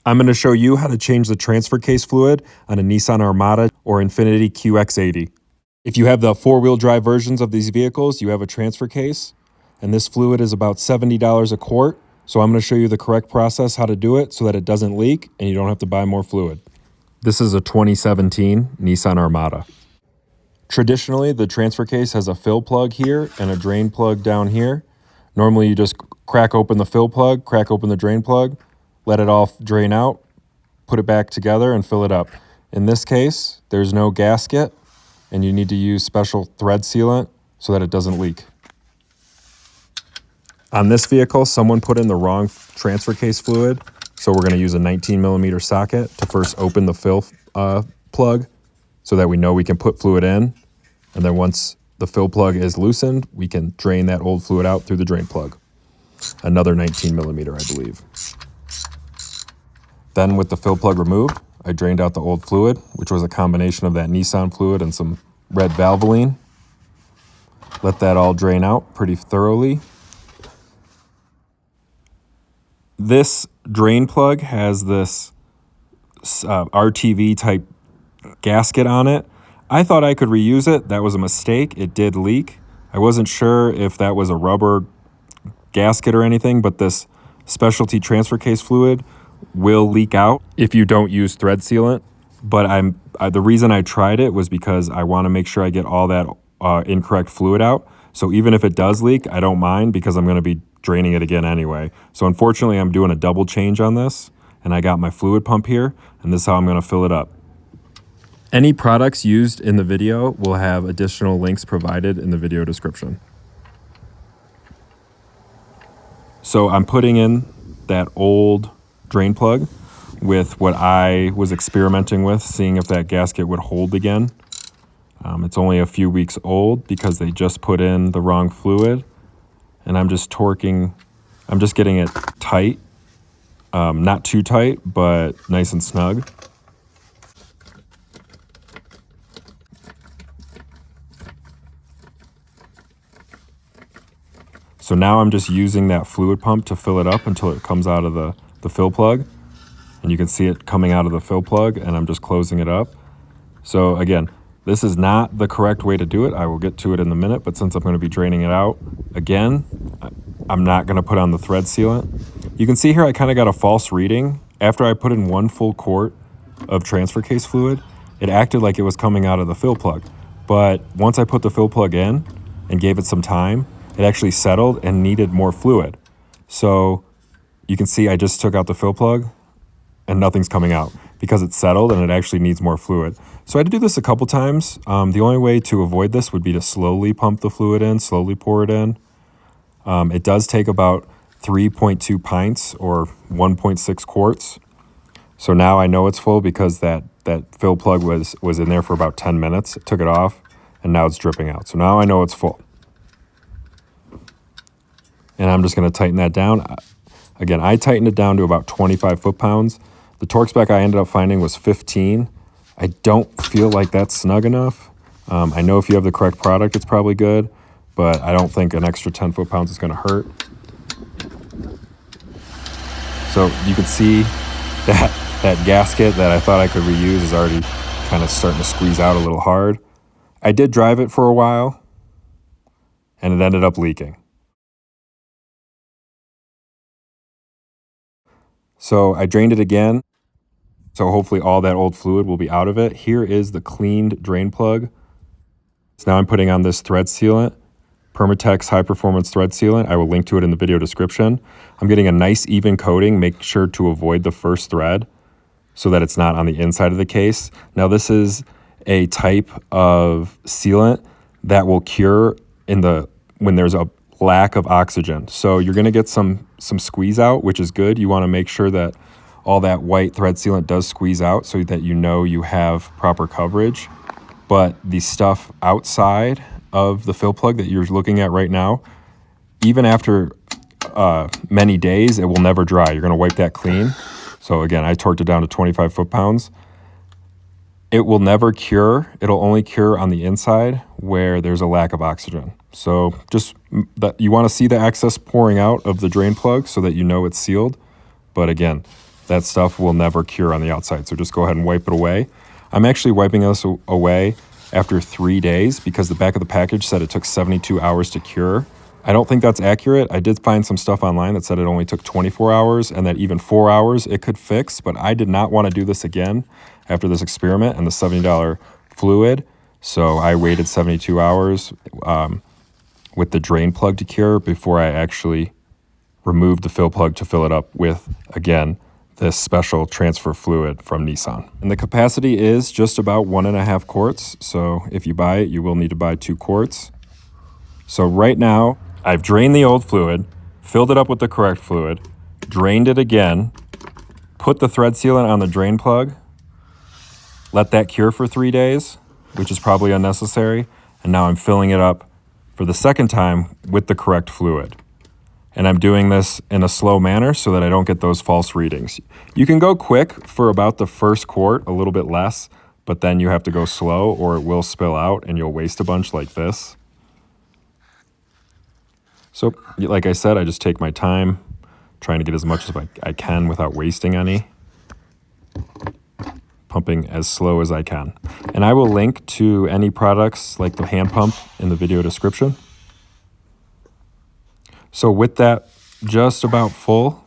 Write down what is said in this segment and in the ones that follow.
I'm going to show you how to change the transfer case fluid on a Nissan Armada or Infiniti QX80. If you have the four-wheel drive versions of these vehicles, you have a transfer case, and this fluid is about $70 a quart. So I'm going to show you the correct process how to do it so that it doesn't leak and you don't have to buy more fluid. This is a 2017 Nissan Armada. Traditionally, the transfer case has a fill plug here and a drain plug down here. Normally, you just crack open the fill plug, crack open the drain plug, let it all drain out, put it back together and fill it up. In this case, there's no gasket and you need to use special thread sealant so that it doesn't leak. On this vehicle, someone put in the wrong transfer case fluid, so we're going to use a 19mm socket to first open the fill plug so that we know we can put fluid in, and then once the fill plug is loosened, we can drain that old fluid out through the drain plug. Another 19mm, I believe. Then with the fill plug removed, I drained out the old fluid, which was a combination of that Nissan fluid and some red Valvoline. Let that all drain out pretty thoroughly. This drain plug has this RTV type gasket on it. I thought I could reuse it. That was a mistake. It did leak. I wasn't sure if that was a rubber gasket or anything, but this specialty transfer case fluid will leak out if you don't use thread sealant. But the reason I tried it was because I want to make sure I get all that incorrect fluid out. So even if it does leak, I don't mind because I'm going to be draining it again anyway. So unfortunately, I'm doing a double change on this, and I got my fluid pump here, and this is how I'm going to fill it up. Any products used in the video will have additional links provided in the video description. So I'm putting in that old drain plug with what I was experimenting with, seeing if that gasket would hold again. It's only a few weeks old because they just put in the wrong fluid, and I'm just getting it tight, not too tight, but nice and snug. So now I'm just using that fluid pump to fill it up until it comes out of the fill plug. And you can see it coming out of the fill plug, and I'm just closing it up. So again, this is not the correct way to do it. I will get to it in a minute, but since I'm going to be draining it out again, I'm not going to put on the thread sealant. You can see here I kind of got a false reading. After I put in 1 full quart of transfer case fluid, it acted like it was coming out of the fill plug. But once I put the fill plug in and gave it some time, it actually settled and needed more fluid. So you can see I just took out the fill plug and nothing's coming out because it's settled and it actually needs more fluid. So I had to do this a couple times. The only way to avoid this would be to slowly pump the fluid in, slowly pour it in. It does take about 3.2 pints or 1.6 quarts. So now I know it's full because that fill plug was in there for about 10 minutes. It took it off and now it's dripping out. So now I know it's full. And I'm just going to tighten that down. Again, I tightened it down to about 25 foot-pounds. The torque spec I ended up finding was 15. I don't feel like that's snug enough. I know if you have the correct product, it's probably good, but I don't think an extra 10 foot-pounds is going to hurt. So you can see that gasket that I thought I could reuse is already kind of starting to squeeze out a little hard. I did drive it for a while, and it ended up leaking. So I drained it again, so hopefully all that old fluid will be out of it. Here is the cleaned drain plug. So now I'm putting on this thread sealant, Permatex high performance thread sealant. I will link to it in the video description. I'm getting a nice even coating. Make sure to avoid the first thread so that it's not on the inside of the case. Now this is a type of sealant that will cure when there's a lack of oxygen. So you're going to get some squeeze out, which is good. You want to make sure that all that white thread sealant does squeeze out so that you know you have proper coverage. But the stuff outside of the fill plug that you're looking at right now, even after many days, it will never dry. You're going to wipe that clean. So again, I torqued it down to 25 foot-pounds. It will never cure. It'll only cure on the inside where there's a lack of oxygen. So just that you want to see the excess pouring out of the drain plug so that you know it's sealed. But again, that stuff will never cure on the outside. So just go ahead and wipe it away. I'm actually wiping this away after 3 days because the back of the package said it took 72 hours to cure. I don't think that's accurate. I did find some stuff online that said it only took 24 hours and that even 4 hours it could fix, but I did not want to do this again after this experiment and the $70 fluid. So I waited 72 hours with the drain plug to cure before I actually removed the fill plug to fill it up with, again, this special transfer fluid from Nissan. And the capacity is just about 1.5 quarts. So if you buy it, you will need to buy 2 quarts. So right now, I've drained the old fluid, filled it up with the correct fluid, drained it again, put the thread sealant on the drain plug, let that cure for 3 days, which is probably unnecessary, and now I'm filling it up for the second time with the correct fluid. And I'm doing this in a slow manner so that I don't get those false readings. You can go quick for about the first quart, a little bit less, but then you have to go slow or it will spill out and you'll waste a bunch like this. So, like I said, I just take my time, trying to get as much as I can without wasting any. Pumping as slow as I can. And I will link to any products like the hand pump in the video description. So with that just about full,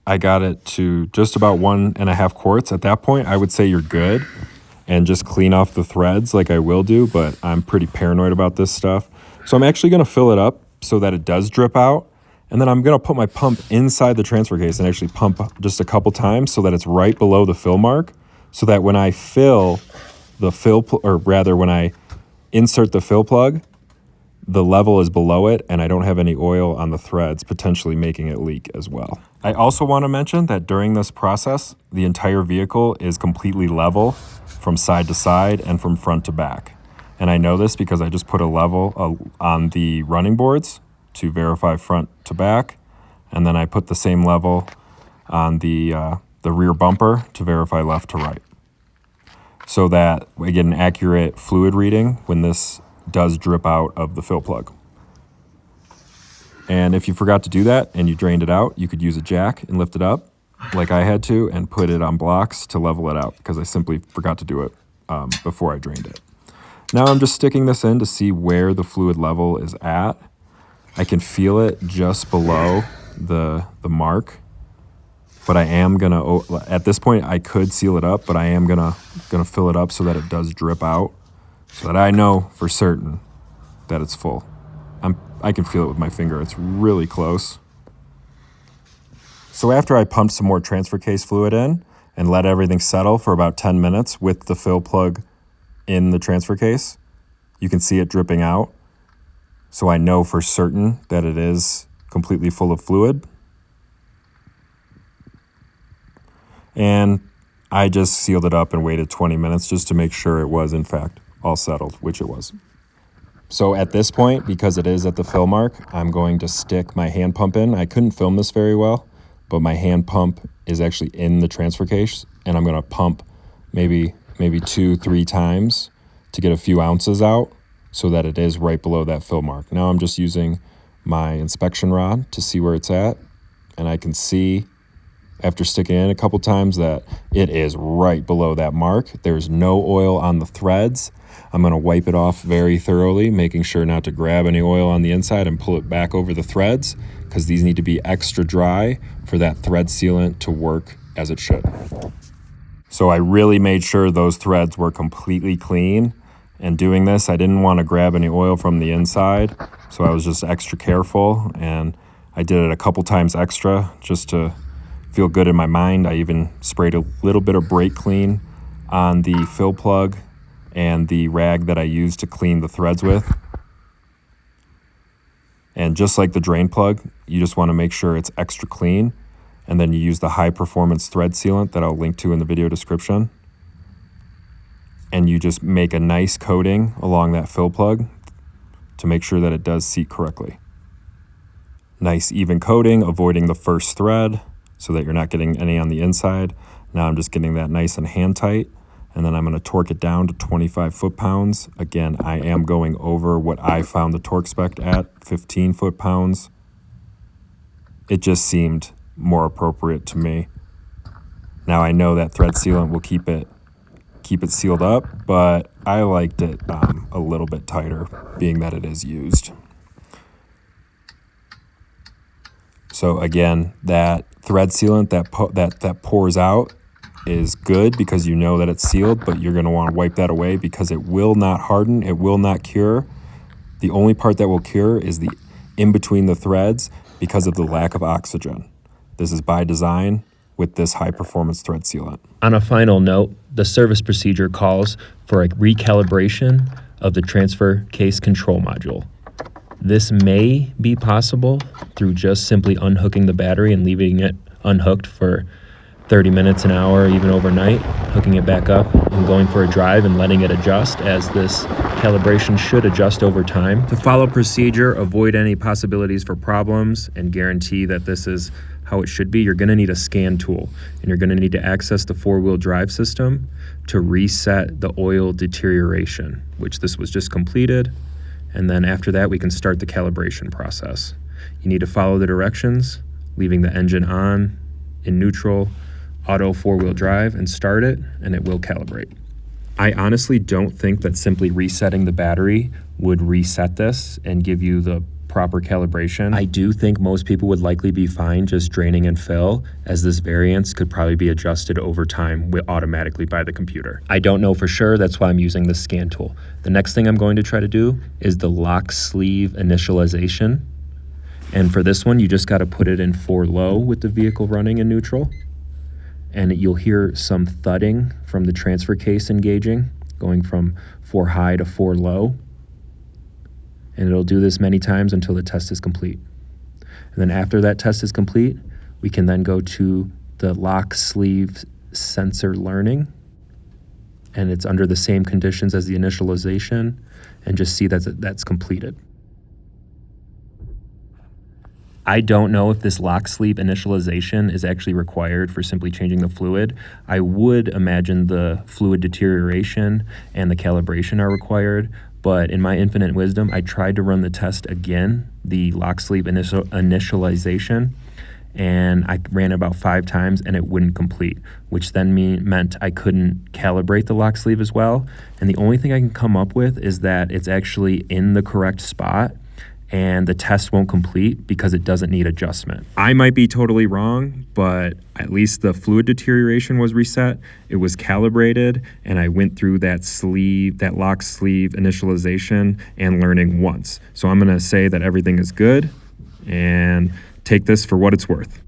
I got it to just about 1.5 quarts. At that point, I would say you're good and just clean off the threads like I will do, but I'm pretty paranoid about this stuff. So I'm actually going to fill it up so that it does drip out. And then I'm going to put my pump inside the transfer case and actually pump just a couple times so that it's right below the fill mark, so that when I fill the when I insert the fill plug, the level is below it and I don't have any oil on the threads, potentially making it leak as well. I also want to mention that during this process, the entire vehicle is completely level from side to side and from front to back. And I know this because I just put a level on the running boards to verify front to back. And then I put the same level on the rear bumper to verify left to right. So that we get an accurate fluid reading when this does drip out of the fill plug. And if you forgot to do that and you drained it out, you could use a jack and lift it up like I had to and put it on blocks to level it out because I simply forgot to do it before I drained it. Now I'm just sticking this in to see where the fluid level is at. I can feel it just below the mark, but I am gonna, at this point I could seal it up, but I am gonna fill it up so that it does drip out, so that I know for certain that it's full. I can feel it with my finger, it's really close. So after I pumped some more transfer case fluid in and let everything settle for about 10 minutes with the fill plug in the transfer case, you can see it dripping out. So I know for certain that it is completely full of fluid. And I just sealed it up and waited 20 minutes just to make sure it was in fact all settled, which it was. So at this point, because it is at the fill mark, I'm going to stick my hand pump in. I couldn't film this very well, but my hand pump is actually in the transfer case, and I'm gonna pump maybe 2-3 times to get a few ounces out so that it is right below that fill mark. Now I'm just using my inspection rod to see where it's at, and I can see after sticking in a couple times that it is right below that mark. There's no oil on the threads. I'm gonna wipe it off very thoroughly, making sure not to grab any oil on the inside and pull it back over the threads, because these need to be extra dry for that thread sealant to work as it should. So I really made sure those threads were completely clean. And doing this, I didn't want to grab any oil from the inside, so I was just extra careful, and I did it a couple times extra just to feel good in my mind. I even sprayed a little bit of brake clean on the fill plug and the rag that I used to clean the threads with. And just like the drain plug, you just want to make sure it's extra clean, and then you use the high performance thread sealant that I'll link to in the video description. And you just make a nice coating along that fill plug to make sure that it does seat correctly. Nice even coating, avoiding the first thread so that you're not getting any on the inside. Now I'm just getting that nice and hand tight, and then I'm going to torque it down to 25 foot-pounds. Again, I am going over what I found the torque spec at, 15 foot-pounds. It just seemed more appropriate to me. Now I know that thread sealant will keep it sealed up, but I liked it a little bit tighter, being that it is used. So again, that thread sealant that pours out is good because you know that it's sealed, but you're going to want to wipe that away because it will not harden, it will not cure. The only part that will cure is the in between the threads because of the lack of oxygen. This is by design with this high performance thread sealant. On a final note, the service procedure calls for a recalibration of the transfer case control module. This may be possible through just simply unhooking the battery and leaving it unhooked for 30 minutes, an hour, even overnight, hooking it back up and going for a drive and letting it adjust, as this calibration should adjust over time. To follow procedure, avoid any possibilities for problems, and guarantee that this is how it should be, you're going to need a scan tool, and you're going to need to access the four-wheel drive system to reset the oil deterioration, which this was just completed. And then after that, we can start the calibration process. You need to follow the directions, leaving the engine on, in neutral, auto four-wheel drive, and start it, and it will calibrate. I honestly don't think that simply resetting the battery would reset this and give you the proper calibration. I do think most people would likely be fine just draining and fill, as this variance could probably be adjusted over time automatically by the computer. I don't know for sure, that's why I'm using the scan tool. The next thing I'm going to try to do is the lock sleeve initialization. And for this one, you just got to put it in 4 low with the vehicle running in neutral. And you'll hear some thudding from the transfer case engaging, going from 4 high to 4 low. And it'll do this many times until the test is complete. And then after that test is complete, we can then go to the lock sleeve sensor learning. And it's under the same conditions as the initialization, and just see that that's completed. I don't know if this lock sleeve initialization is actually required for simply changing the fluid. I would imagine the fluid deterioration and the calibration are required, but in my infinite wisdom, I tried to run the test again, the lock sleeve initialization, and I ran about 5 times and it wouldn't complete, which then meant I couldn't calibrate the lock sleeve as well. And the only thing I can come up with is that it's actually in the correct spot, and the test won't complete because it doesn't need adjustment. I might be totally wrong, but at least the fluid deterioration was reset, it was calibrated, and I went through that lock sleeve initialization and learning once. So I'm gonna say that everything is good and take this for what it's worth.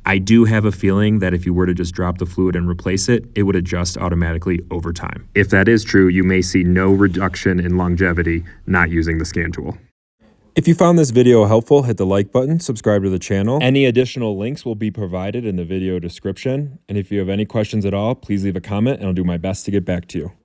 I do have a feeling that if you were to just drop the fluid and replace it, it would adjust automatically over time. If that is true, you may see no reduction in longevity not using the scan tool. If you found this video helpful, hit the like button, subscribe to the channel. Any additional links will be provided in the video description. And if you have any questions at all, please leave a comment and I'll do my best to get back to you.